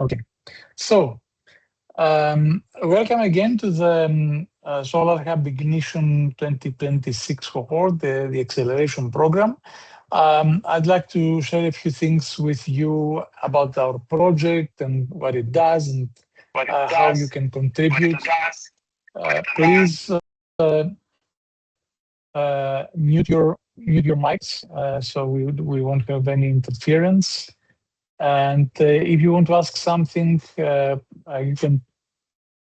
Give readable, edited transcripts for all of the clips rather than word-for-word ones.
Okay, so welcome again to the SolarHub Ignition 2026 cohort, the acceleration program. I'd like to share a few things with you about our project and what it does and how you can contribute. Please mute your mics so we won't have any interference. And if you want to ask something, you can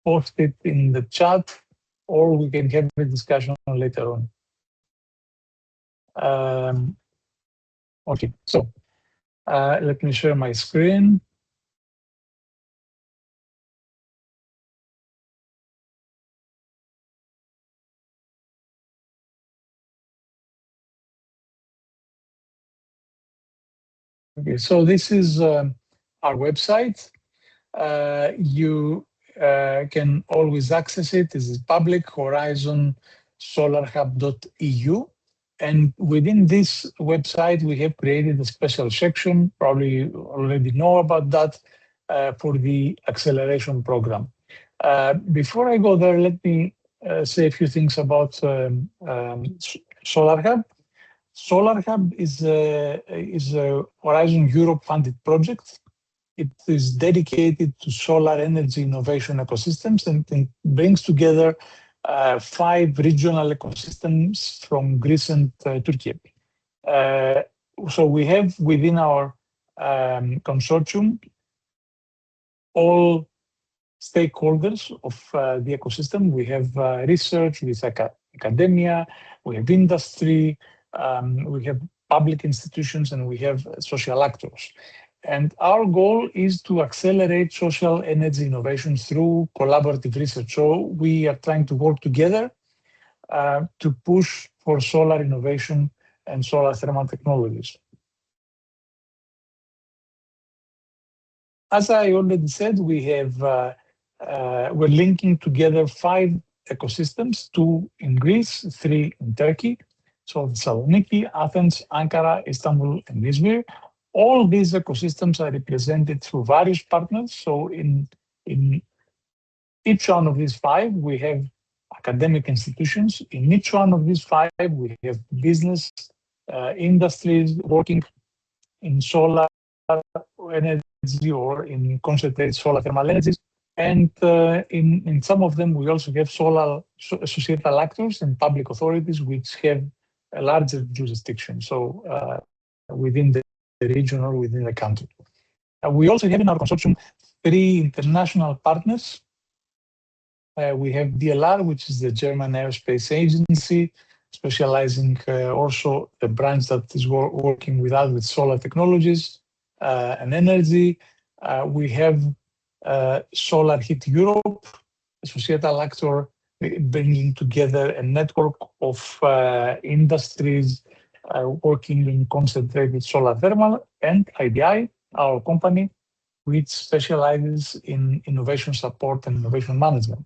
post it in the chat, or we can have a discussion later on. Okay, so let me share my screen. Okay, so this is our website. You can always access it. This is public, Horizon SolarHub.eu. And within this website, we have created a special section, probably you already know about that, for the acceleration program. Before I go there, let me say a few things about SolarHub. SolarHub is a Horizon Europe funded project. It is dedicated to solar energy innovation ecosystems and brings together 5 regional ecosystems from Greece and Türkiye. So we have within our consortium all stakeholders of the ecosystem. We have research with academia, we have industry, we have public institutions, and we have social actors. And our goal is to accelerate social energy innovation through collaborative research. So we are trying to work together to push for solar innovation and solar thermal technologies. As I already said, we're linking together 5 ecosystems, 2 in Greece, 3 in Turkey. So Thessaloniki, Athens, Ankara, Istanbul, and Izmir. All these ecosystems are represented through various partners. So in each one of these 5, we have academic institutions. In each one of these 5, we have business industries working in solar energy or in concentrated solar thermal energies. And in some of them, we also have solar societal actors and public authorities, which have a larger jurisdiction. So within the region or within the country. We also have in our consortium 3 international partners. We have DLR, which is the German Aerospace Agency, specializing also the branch that is working with us with solar technologies and energy. We have Solar Heat Europe, a societal actor bringing together a network of industries working in concentrated solar thermal, and IDI, our company, which specializes in innovation support and innovation management.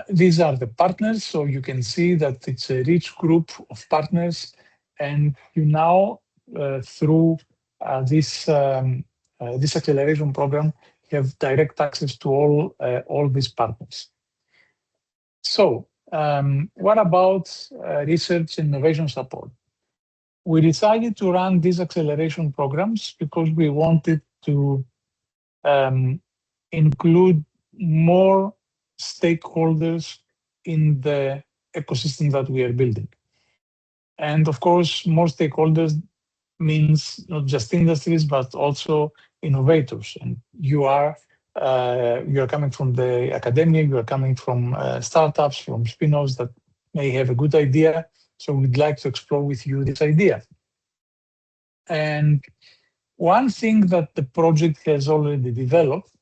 These are the partners, so you can see that it's a rich group of partners, and you now, through this acceleration program, have direct access to all these partners. So, what about research and innovation support? We decided to run these acceleration programs because we wanted to include more stakeholders in the ecosystem that we are building. And of course, more stakeholders means not just industries, but also innovators. And you are coming from the academia, you are coming from startups, from spin-offs that may have a good idea. So we'd like to explore with you this idea. And one thing that the project has already developed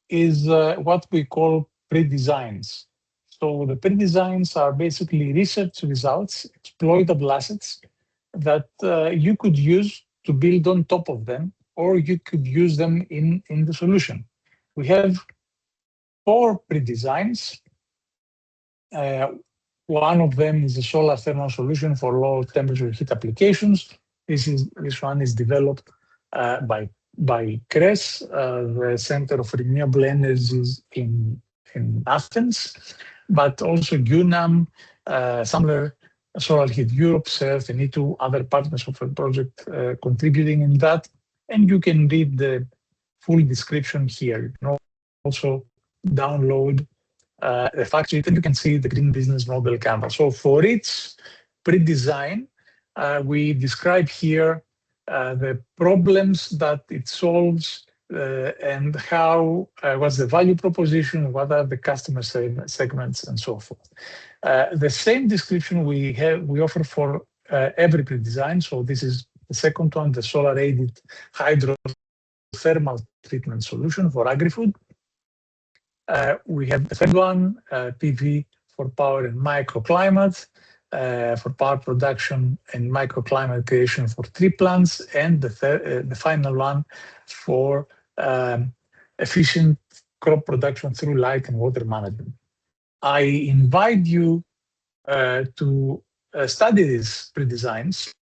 is what we call pre-designs. So the pre-designs are basically research results, exploitable assets that you could use to build on top of them, or you could use them in the solution. We have 4 pre-designs. One of them is a solar thermal solution for low temperature heat applications. This one is developed by by CRES, the Center of Renewable Energies in Athens, but also UNAM, Summer, SolarHub Europe, SERF, and E2, other partners of the project contributing in that. And you can read the full description here. You can also download the fact sheet, and you can see the Green Business Model canvas. So for its pre-design, we describe here the problems that it solves and how, what's the value proposition, what are the customer segments, and so forth. The same description we offer for every pre-design. So this is the second one, the solar-aided hydrothermal treatment solution for agri-food. We have the third one, PV for power and microclimate, for power production and microclimate creation for tree plants, and the final one for efficient crop production through light and water management. I invite you to study these pre-designs,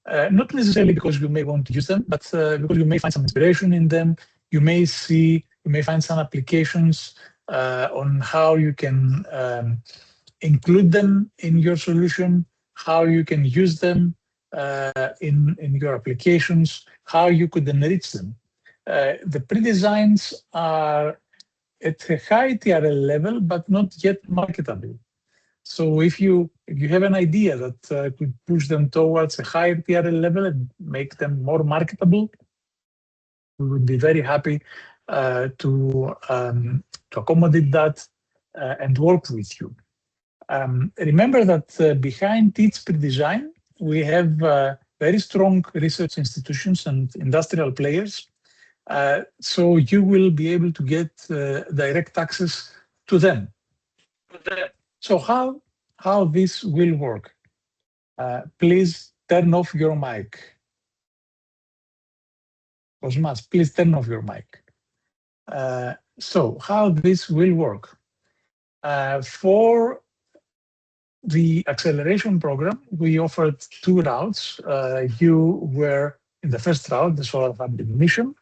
not necessarily because you may want to use them, but because you may find some inspiration in them. You may find some applications on how you can include them in your solution, how you can use them in your applications, how you could enrich them. The pre-designs are at a high TRL level, but not yet marketable. So if you have an idea that could push them towards a higher TRL level and make them more marketable, we would be very happy to accommodate that and work with you. Remember that behind each pre-design, we have very strong research institutions and industrial players. So you will be able to get direct access to them. So how this will work? Please turn off your mic. Cosmas, please turn off your mic. So how this will work? For the acceleration program, we offered two routes. You were in the first route, the SolarHub mission,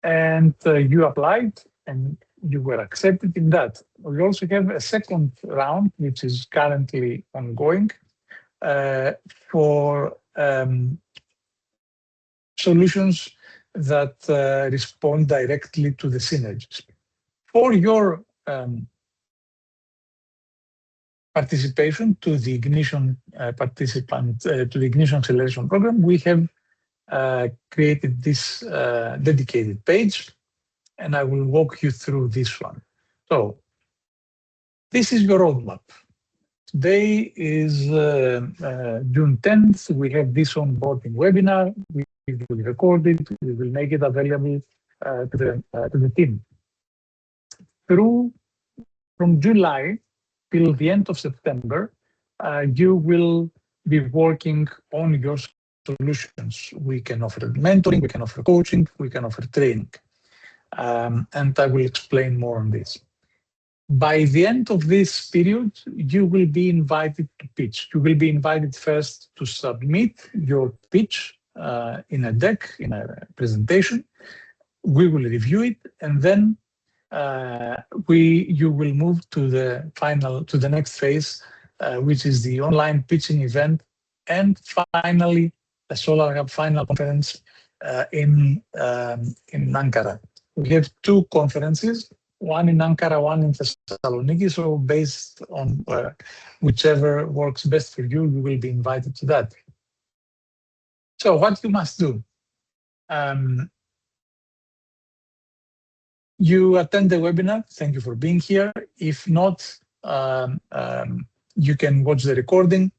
and you applied and you were accepted in that. We also have a second round, which is currently ongoing, for solutions that respond directly to the synergies. For your participation to the Ignition to the Ignition Acceleration Program, we have created this dedicated page, and I will walk you through this one. So this is your roadmap. Today is June 10th. We have this onboarding webinar. We will record it. We will make it available to the team. From July till the end of September, you will be working on your solutions. We can offer mentoring, we can offer coaching, we can offer training. And I will explain more on this. By the end of this period, you will be invited to pitch. You will be invited first to submit your pitch in a deck, in a presentation. We will review it, and then you will move to the next phase, which is the online pitching event, and finally the SolarHub final conference in Ankara. We have two conferences, one in Ankara, one in Thessaloniki. So based on whichever works best for you, you will be invited to that. So what you must do? You attend the webinar. Thank you for being here. If not, you can watch the recording.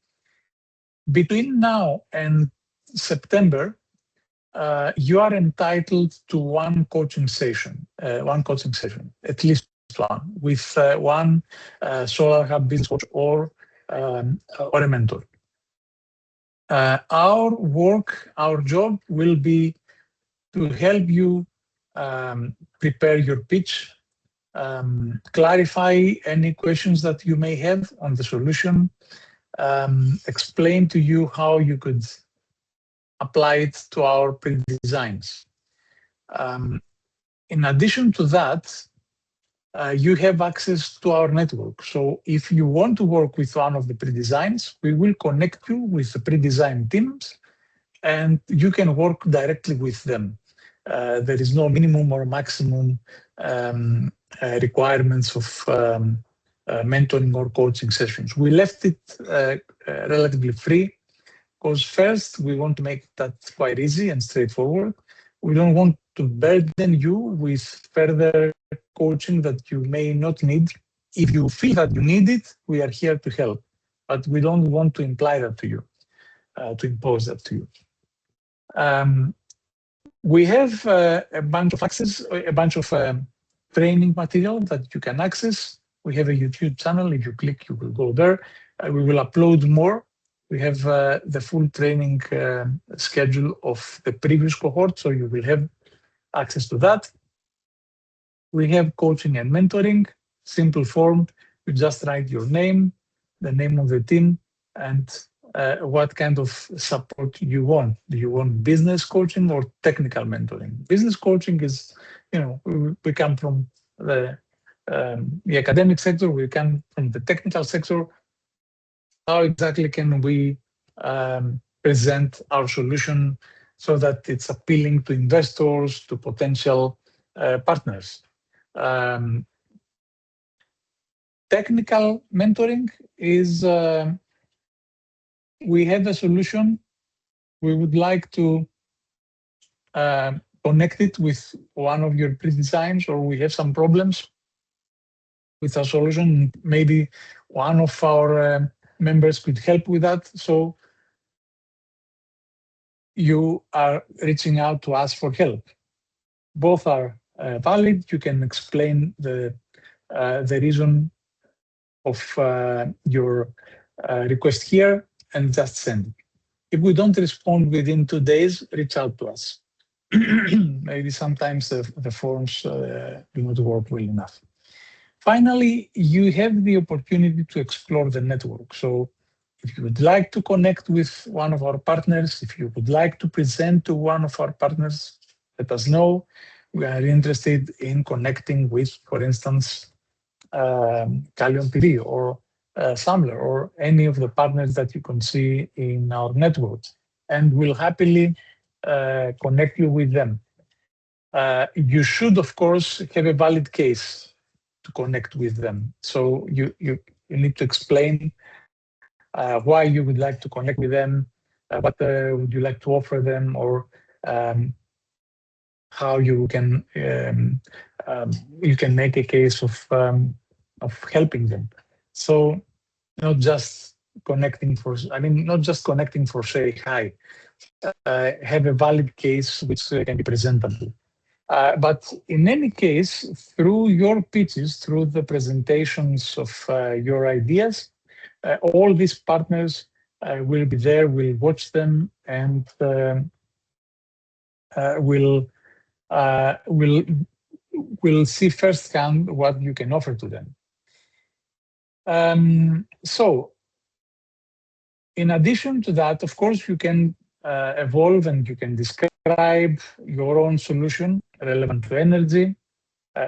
Between now and September, you are entitled to one coaching session, at least one, with one SolarHub business coach or a mentor. Our job will be to help you prepare your pitch, clarify any questions that you may have on the solution, explain to you how you could apply it to our pre-designs. In addition to that, you have access to our network. So if you want to work with one of the pre-designs, we will connect you with the pre-design teams and you can work directly with them. There is no minimum or maximum requirements of mentoring or coaching sessions. We left it relatively free because first we want to make that quite easy and straightforward. We don't want to burden you with further coaching that you may not need. If you feel that you need it, we are here to help, but we don't want to imply that to you, to impose that to you. We have a bunch of training material that you can access. We have a YouTube channel. If you click, you will go there. We will upload more. We have the full training schedule of the previous cohort, so you will have access to that. We have coaching and mentoring, simple form. You just write your name, the name of the team, and what kind of support you want. Do you want business coaching or technical mentoring? Business coaching is, we come from the academic sector, we come from the technical sector. How exactly can we present our solution so that it's appealing to investors, to potential partners? Technical mentoring is, we have a solution. We would like to connect it with one of your pre-designs, or we have some problems with our solution. Maybe one of our members could help with that. So you are reaching out to us for help. Both are valid. You can explain the reason of your request here and just send it. If we don't respond within 2 days, reach out to us. Maybe sometimes the forms do not work well enough. Finally, you have the opportunity to explore the network. So if you would like to connect with one of our partners, if you would like to present to one of our partners, let us know. We are interested in connecting with, for instance, Callion PV or Samler or any of the partners that you can see in our network, and we'll happily connect you with them. You should, of course, have a valid case to connect with them. So you need to explain why you would like to connect with them, what would you like to offer them, or how you can make a case of helping them. So not just connecting for say hi. Have a valid case which can be presentable. But in any case, through your pitches, through the presentations of your ideas, all these partners will be there, will watch them, and will see firsthand what you can offer to them. So, in addition to that, of course, you can evolve and you can describe your own solution relevant to energy,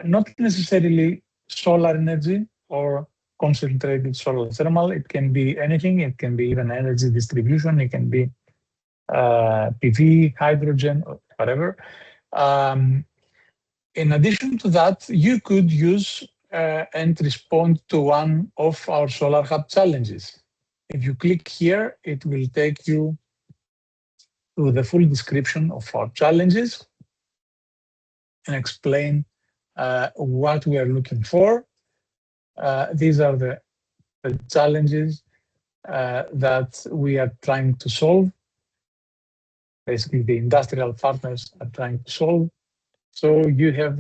not necessarily solar energy or concentrated solar thermal. It can be anything. It can be even energy distribution. It can be PV, hydrogen, or whatever. In addition to that, you could use and respond to one of our SolarHub challenges. If you click here, it will take you to the full description of our challenges and explain what we are looking for. These are the challenges that we are trying to solve. Basically, the industrial partners are trying to solve. So you have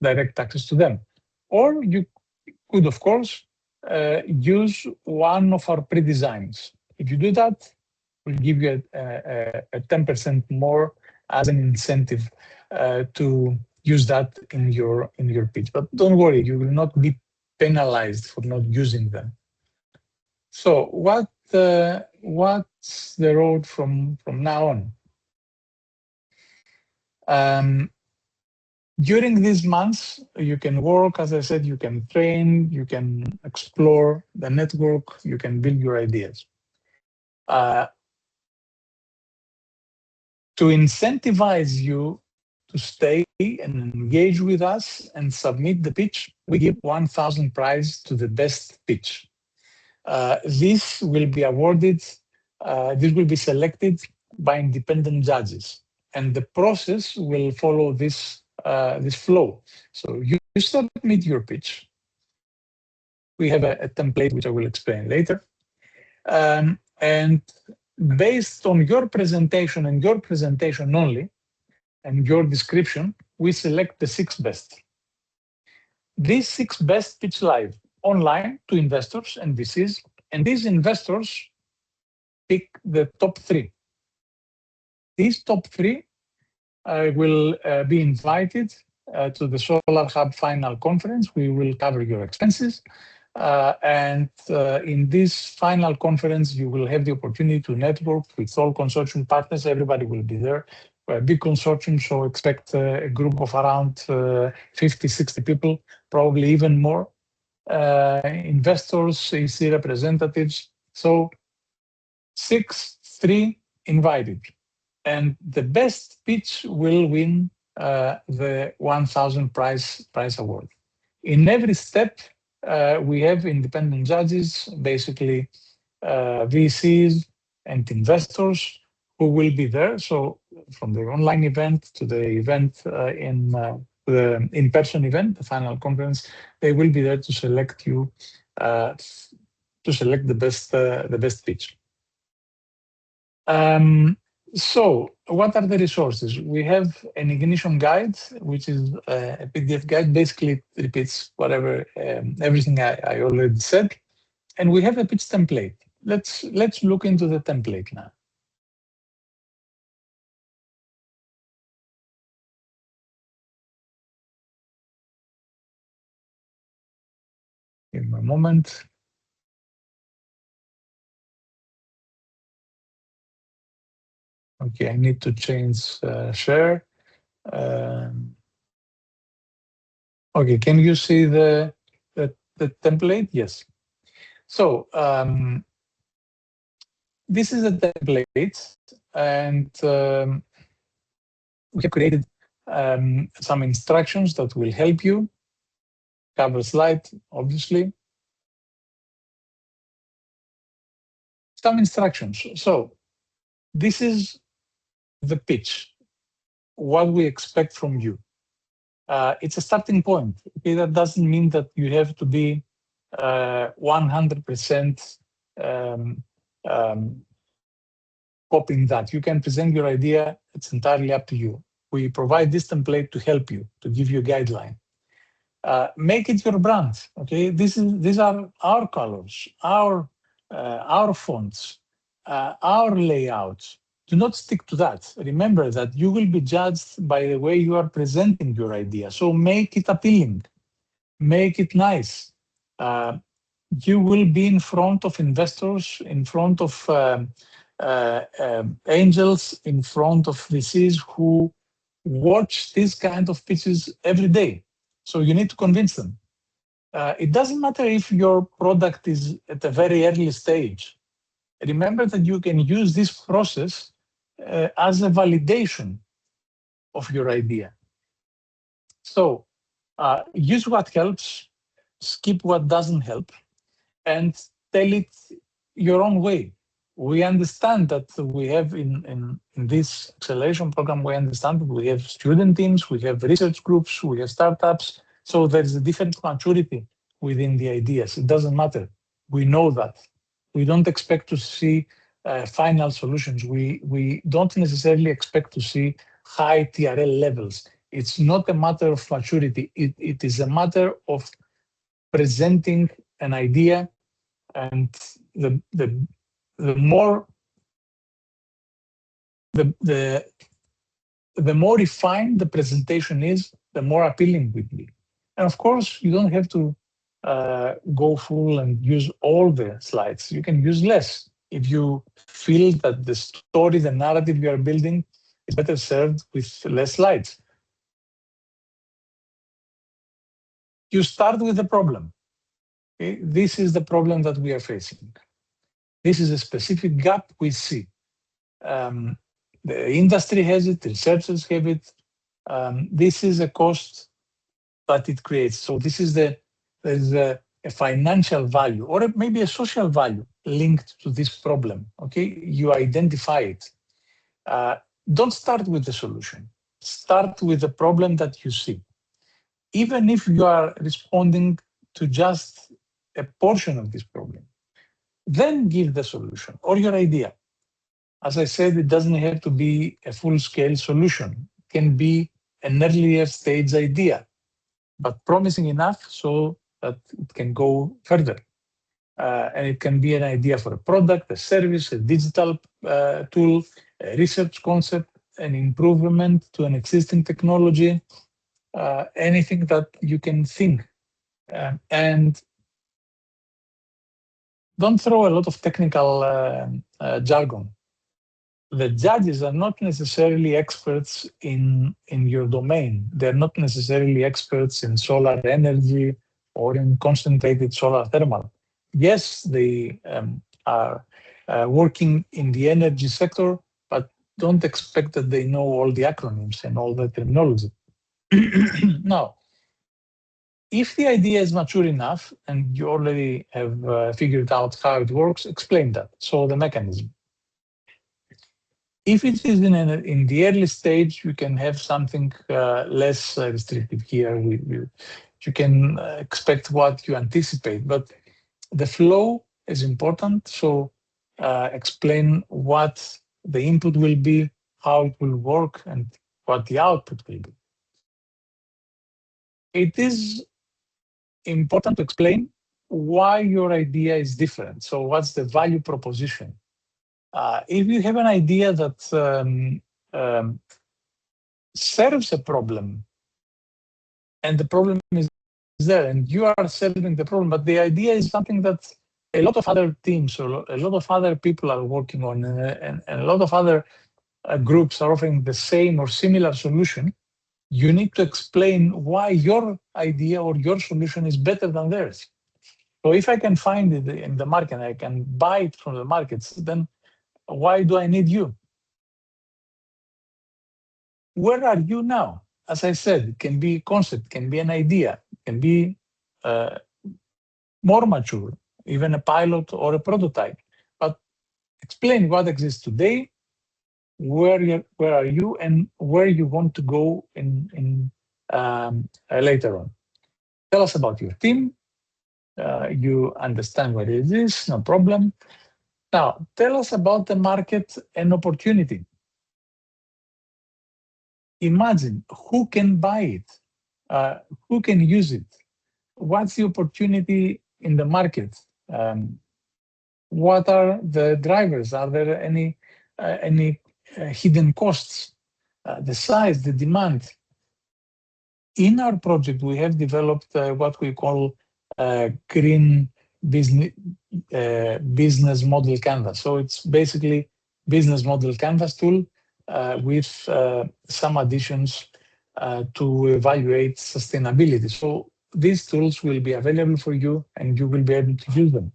direct access to them. Or you could, of course, use one of our pre-designs. If you do that, we'll give you a 10% more as an incentive to use that in your pitch. But don't worry, you will not be penalized for not using them. So what what's the road from now on? During these months, you can work, as I said, you can train, you can explore the network, you can build your ideas. To incentivize you to stay and engage with us and submit the pitch, we give 1,000 prize to the best pitch. This will be awarded, this will be selected by independent judges, and the process will follow this flow. So you submit your pitch. We have a template which I will explain later. And based on your presentation and your presentation only, and your description, we select the 6 best. These 6 best pitch live online to investors and VCs, and these investors pick the top 3. These top 3 will be invited to the SolarHub final conference. We will cover your expenses. And in this final conference, you will have the opportunity to network with all consortium partners. Everybody will be there. We're a big consortium, so expect a group of around 50, 60 people, probably even more. Investors, EC representatives. So 6, 3 invited. And the best pitch will win the 1,000 prize award. In every step, we have independent judges, basically VCs and investors who will be there. So from the online event to the event the in-person event, the final conference, they will be there to select you, to select the best pitch. So what are the resources? We have an ignition guide, which is a PDF guide. Basically, it repeats whatever everything I already said, and we have a pitch template. Let's look into the template now. Give me a moment. Okay, I need to change share. Okay, can you see the template? Yes. So this is a template, and we have created some instructions that will help you. Cover slide, obviously. Some instructions. So this is the pitch, what we expect from you. It's a starting point. Okay, that doesn't mean that you have to be 100% copying that. You can present your idea. It's entirely up to you. We provide this template to help you, to give you a guideline. Make it your brand. Okay, these are our colors, our fonts, our layouts. Do not stick to that. Remember that you will be judged by the way you are presenting your idea. So make it appealing, make it nice. You will be in front of investors, in front of angels, in front of VCs who watch these kind of pitches every day. So you need to convince them. It doesn't matter if your product is at a very early stage. Remember that you can use this process as a validation of your idea. So use what helps, skip what doesn't help, and tell it your own way. We understand that we have in this acceleration program, we understand that we have student teams, we have research groups, we have startups. So there's a different maturity within the ideas. It doesn't matter. We know that. We don't expect to see final solutions. We don't necessarily expect to see high TRL levels. It's not a matter of maturity. It is a matter of presenting an idea, and the more refined the presentation is, the more appealing it will be. And of course, you don't have to go full and use all the slides. You can use less. if you feel that the story, the narrative you are building is better served with less slides. You start with the problem. Okay? This is the problem that we are facing. This is a specific gap we see. The industry has it, researchers have it. This is a cost that it creates. So this is there's a financial value or maybe a social value linked to this problem. Okay, you identify it. Don't start with the solution. Start with the problem that you see. Even if you are responding to just a portion of this problem, then give the solution or your idea. As I said, it doesn't have to be a full-scale solution. It can be an earlier stage idea, but promising enough so that it can go further. And it can be an idea for a product, a service, a digital tool, a research concept, an improvement to an existing technology, anything that you can think. And don't throw a lot of technical jargon. The judges are not necessarily experts in your domain. They're not necessarily experts in solar energy or in concentrated solar thermal. Yes, they are working in the energy sector, but don't expect that they know all the acronyms and all the terminology. Now, if the idea is mature enough and you already have figured out how it works, explain that. So the mechanism. If it is in the early stage, you can have something less restrictive here. You can expect what you anticipate, but the flow is important. So explain what the input will be, how it will work, and what the output will be. It is important to explain why your idea is different. So what's the value proposition? If you have an idea that serves a problem, and the problem is there, and you are solving the problem, but the idea is something that a lot of other teams or a lot of other people are working on, and a lot of other groups are offering the same or similar solution, you need to explain why your idea or your solution is better than theirs. So if I can find it in the market, I can buy it from the markets, then why do I need you? Where are you now? As I said, it can be a concept, can be an idea, can be more mature, even a pilot or a prototype. But explain what exists today, where are you, and where you want to go in later on. Tell us about your team. You understand what it is, no problem. Now, tell us about the market and opportunity. Imagine who can buy it, who can use it, what's the opportunity in the market, what are the drivers, are there any hidden costs, the size, the demand. In our project, we have developed what we call green business model canvas. So it's basically business model canvas tool with some additions to evaluate sustainability. So these tools will be available for you and you will be able to use them.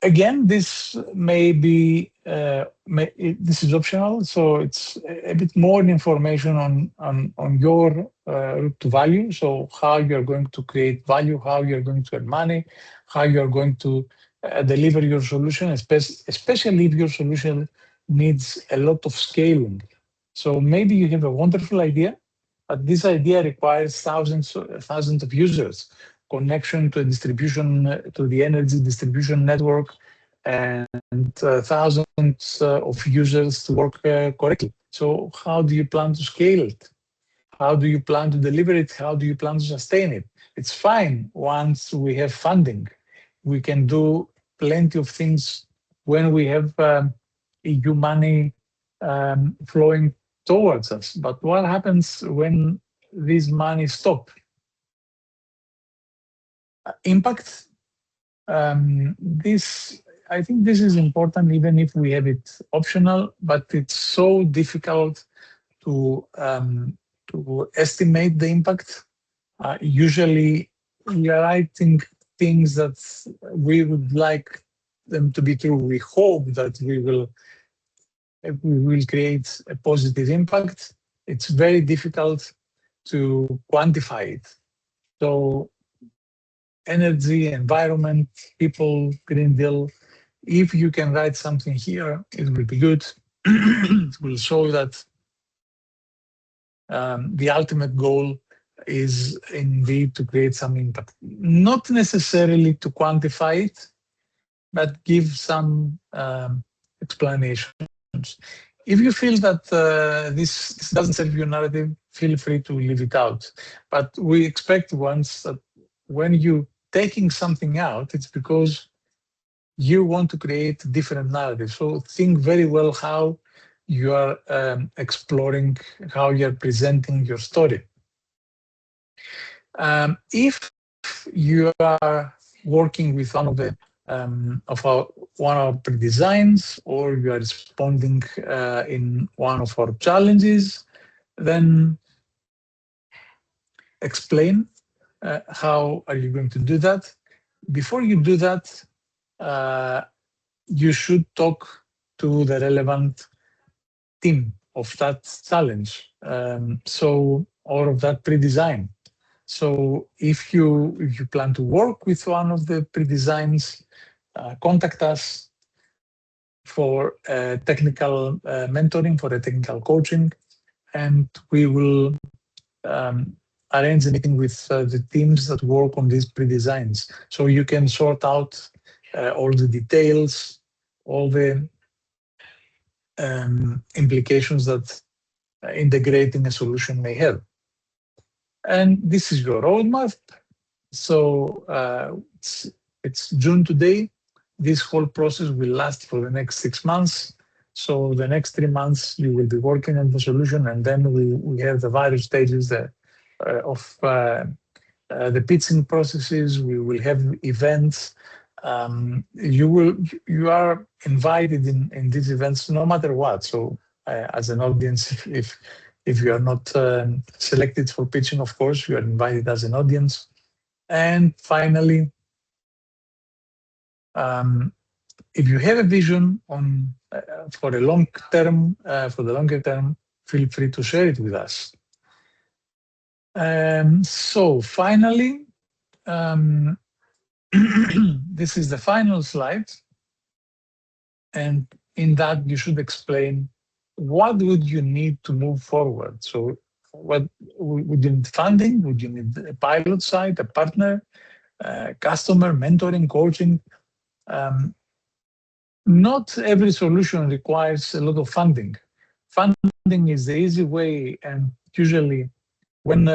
Again, this may be this is optional, so it's a bit more information on your route to value. So how you're going to create value, how you're going to earn money, how you're going to deliver your solution, especially if your solution needs a lot of scaling. So maybe you have a wonderful idea, but this idea requires thousands of users, connection to a distribution, to the energy distribution network, and thousands of users to work correctly. So how do you plan to scale it? How do you plan to deliver it? How do you plan to sustain it? It's fine once we have funding. We can do plenty of things when we have EU money flowing towards us. But what happens when this money stops? Impact I think this is important, even if we have it optional, but it's so difficult to estimate the impact. Usually, we are writing things that we would like them to be true. We hope that we will create a positive impact. It's very difficult to quantify it. So energy, environment, people, Green Deal, if you can write something here, it will be good. It will show that the ultimate goal is indeed to create some impact. Not necessarily to quantify it, but give some explanations. If you feel that this doesn't serve your narrative, feel free to leave it out. But we expect once that when you're taking something out, it's because you want to create different narratives. So think very well how you are exploring, how you're presenting your story. If you are working with one of the one of our designs, or you are responding in one of our challenges, then explain how are you going to do that. Before you do that, you should talk to the relevant team of that challenge, or of that pre-design. So if you plan to work with one of the pre-designs, contact us for technical mentoring, for a technical coaching, and we will arrange a meeting with the teams that work on these pre-designs. So you can sort out all the details, all the implications that integrating a solution may have. And this is your roadmap. So it's June today. This whole process will last for the next 6 months. So the next 3 months you will be working on the solution, and then we have the various stages of the pitching processes. We will have events. You are invited in these events no matter what. So as an audience, if you are not selected for pitching, of course, you are invited as an audience. And finally, if you have a vision on for the longer term, feel free to share it with us. So finally, this is the final slide, and in that you should explain what would you need to move forward. So what would you need? Funding? Would you need a pilot site, a partner, customer, mentoring, coaching? Not every solution requires a lot of funding. Funding is the easy way, and usually when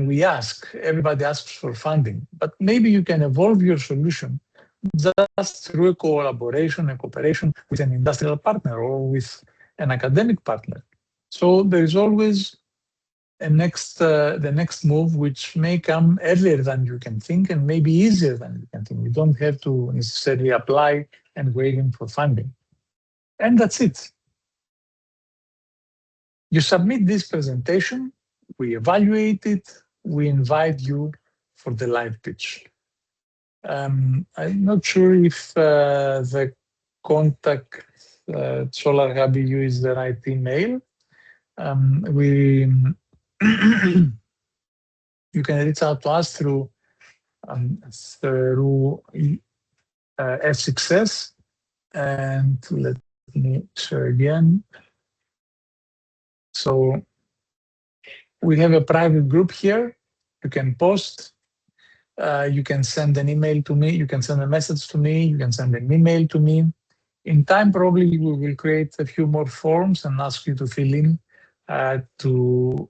we ask, everybody asks for funding. But maybe you can evolve your solution just through a collaboration, a cooperation with an industrial partner or with an academic partner. So there is always the next move, which may come earlier than you can think and maybe easier than you can think. You don't have to necessarily apply and waiting for funding. And that's it. You submit this presentation, we evaluate it, we invite you for the live pitch. I'm not sure if the contact SolarHub EU is the right email. You can reach out to us through F6S, and let me share again. So we have a private group here. You can post. You can send an email to me. You can send a message to me. You can send an email to me. In time, probably we will create a few more forms and ask you to fill in to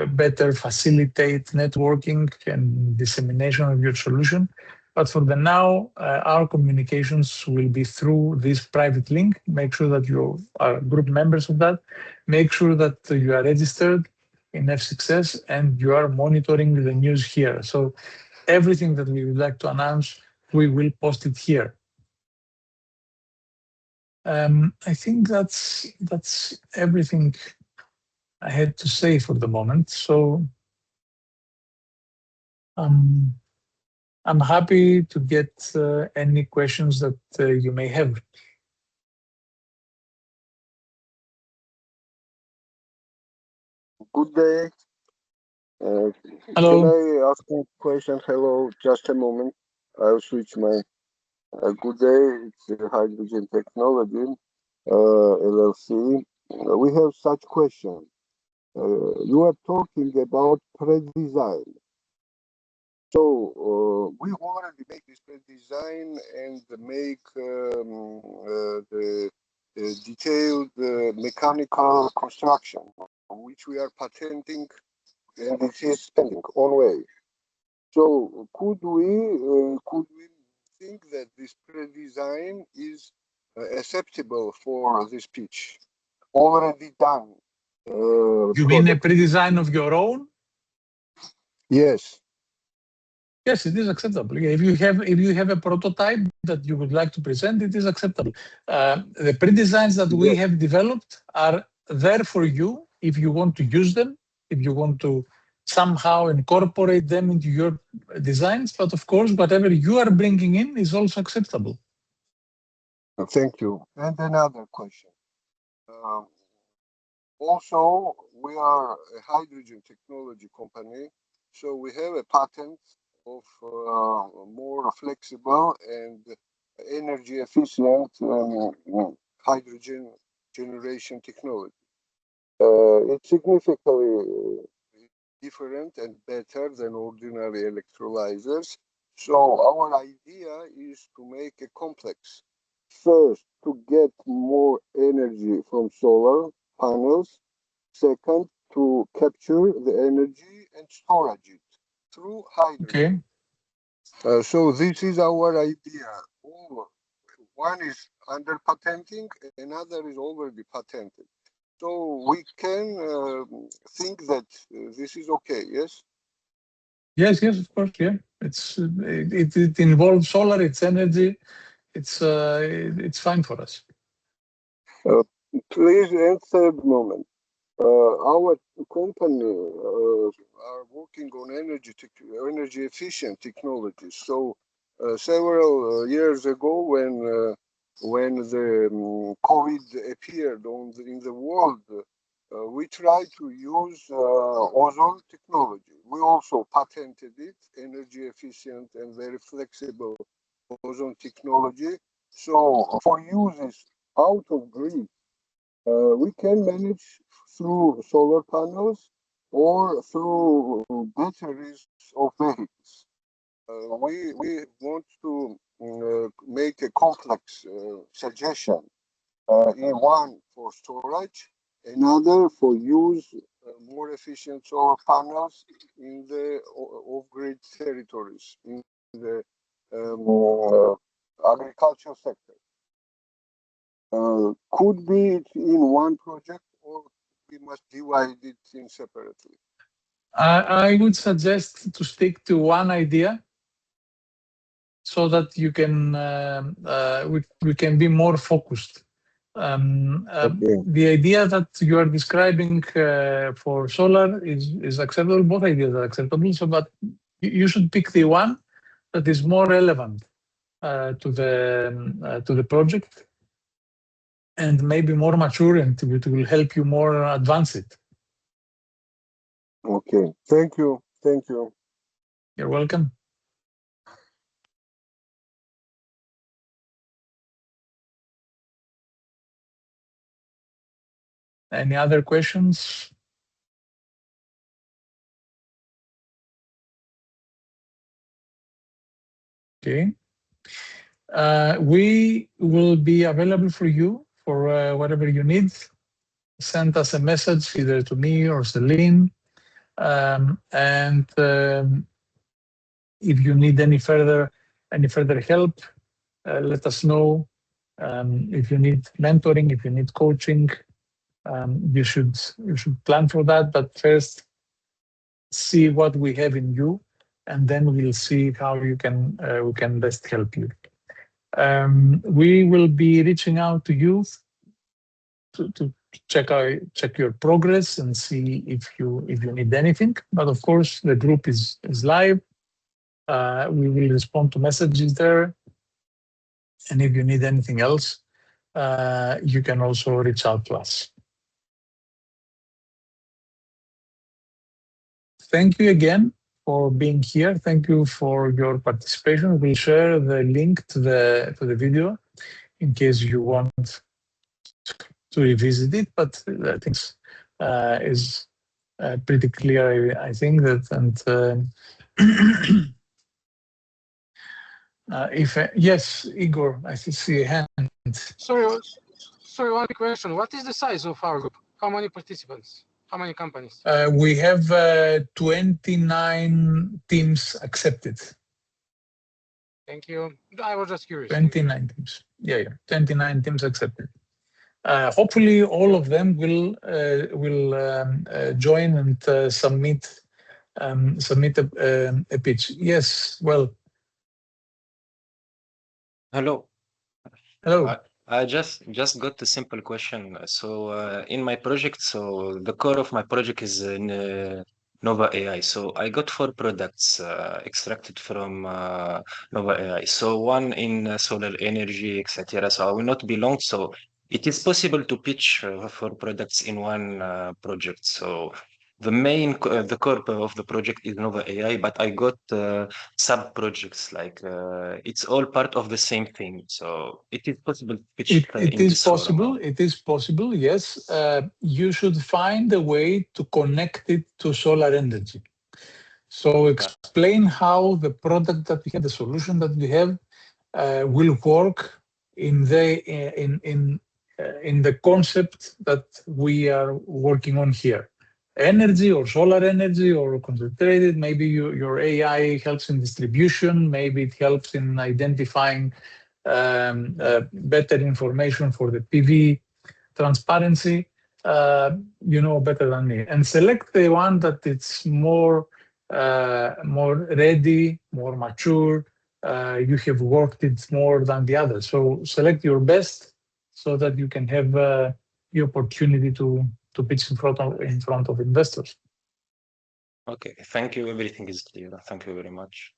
better facilitate networking and dissemination of your solution. But for the now, our communications will be through this private link. Make sure that you are group members of that. Make sure that you are registered in F6S and you are monitoring the news here. So everything that we would like to announce we will post it here. I think that's everything I had to say for the moment. So I'm happy to get any questions that you may have. Good day. Hello. Can I ask a question? Hello, just a moment. I'll switch my. Good day. It's Hydrogen Technology LLC. We have such question. You are talking about pre-design. So we already make this pre-design and make the detailed mechanical construction, which we are patenting, and it is spending on way. So could we think that this pre-design is acceptable for this pitch? Already done. You mean a pre-design of your own? Yes. Yes, it is acceptable. If you have a prototype that you would like to present, it is acceptable. The pre-designs that we have developed are there for you if you want to use them, if you want to somehow incorporate them into your designs. But of course, whatever you are bringing in is also acceptable. Thank you. And another question. Also, we are a hydrogen technology company, so we have a patent of more flexible and energy efficient hydrogen generation technology. It's significantly different and better than ordinary electrolyzers. So our idea is to make a complex. First, to get more energy from solar panels. Second, to capture the energy and storage it through hydrogen. Okay. So this is our idea. One is under patenting, another is already patented. So we can think that this is okay, yes? Yes, of course, yeah. It involves solar, it's energy, it's fine for us. Please, and third moment. Our company are working on energy efficient technologies. So several years ago, when the COVID appeared in the world, we tried to use ozone technology. We also patented it, energy efficient and very flexible ozone technology. So for uses out of grid, we can manage through solar panels or through batteries of vehicles. We want to make a complex suggestion. One for storage, another for use more efficient solar panels in the off-grid territories, in the agricultural sector. Could be in one project, or we must divide it in separately? I would suggest to stick to one idea so that you can we can be more focused. Okay. The idea that you are describing for solar is acceptable. Both ideas are acceptable. So, but you should pick the one that is more relevant to the project and maybe more mature, and it will help you more advance it. Okay. Thank you. Thank you. You're welcome. Any other questions? Okay. We will be available for you for whatever you need. Send us a message either to me or Celine. And if you need any further help, let us know. If you need mentoring, if you need coaching, you should plan for that. But first, see what we have in you and then we'll see how we can best help you. We will be reaching out to you to check your progress and see if you need anything. But of course, the group is live. We will respond to messages there, and if you need anything else, you can also reach out to us. Thank you again for being here. Thank you for your participation. We'll share the link to the video in case you want to revisit it, but I think is pretty clear. I think that, and if yes, Igor, I see a hand. Sorry, one question. What is the size of our group? How many participants? How many companies? We have 29 teams accepted. Thank you. I was just curious. 29 teams. Yeah, 29 teams accepted. Hopefully, all of them will join and submit a pitch. Yes. Well. Hello. Hello. I just got a simple question. So in my project, so the core of my project is in Nova AI. So I got 4 products extracted from Nova AI. So one in solar energy, etc. So I will not be long. So it is possible to pitch 4 products in one project. So the core of the project is Nova AI, but I got sub projects like it's all part of the same thing. So it is possible to pitch it is possible. It is possible. Yes, you should find a way to connect it to solar energy. So explain how the product that we have, the solution that we have, will work in the concept that we are working on here. Energy or solar energy or concentrated, maybe your AI helps in distribution, maybe it helps in identifying better information for the PV transparency. You know better than me. And select the one that it's more ready, more mature. You have worked it more than the others. So select your best so that you can have the opportunity to pitch in front of investors. Okay, thank you. Everything is clear. Thank you very much.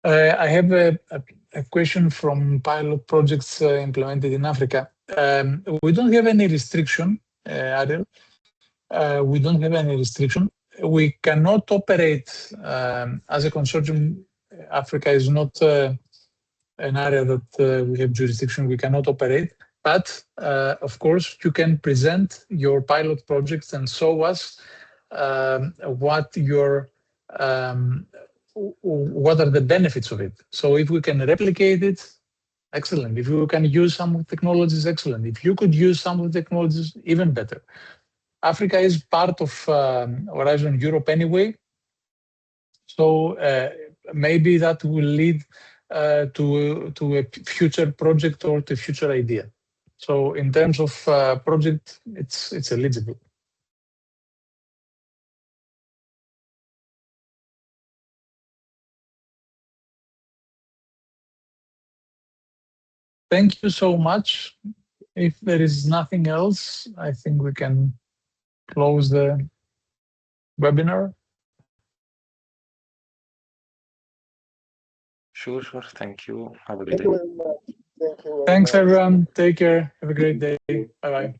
I have a question from pilot projects implemented in Africa. We don't have any restriction, Ariel. We don't have any restriction. We cannot operate as a consortium. Africa is not an area that we have jurisdiction. We cannot operate. But of course, you can present your pilot projects and show us what are the benefits of it. So if we can replicate it, excellent. If we can use some of the technologies, excellent. If you could use some of the technologies, even better. Africa is part of Horizon Europe anyway. So maybe that will lead to a future project or to a future idea. So in terms of project, it's eligible. Thank you so much. If there is nothing else, I think we can close the webinar. Sure. Thank you. Have a good day. Thank you very much. Thank you very Thanks, much. everyone. Take care. Have a great day. Bye-bye.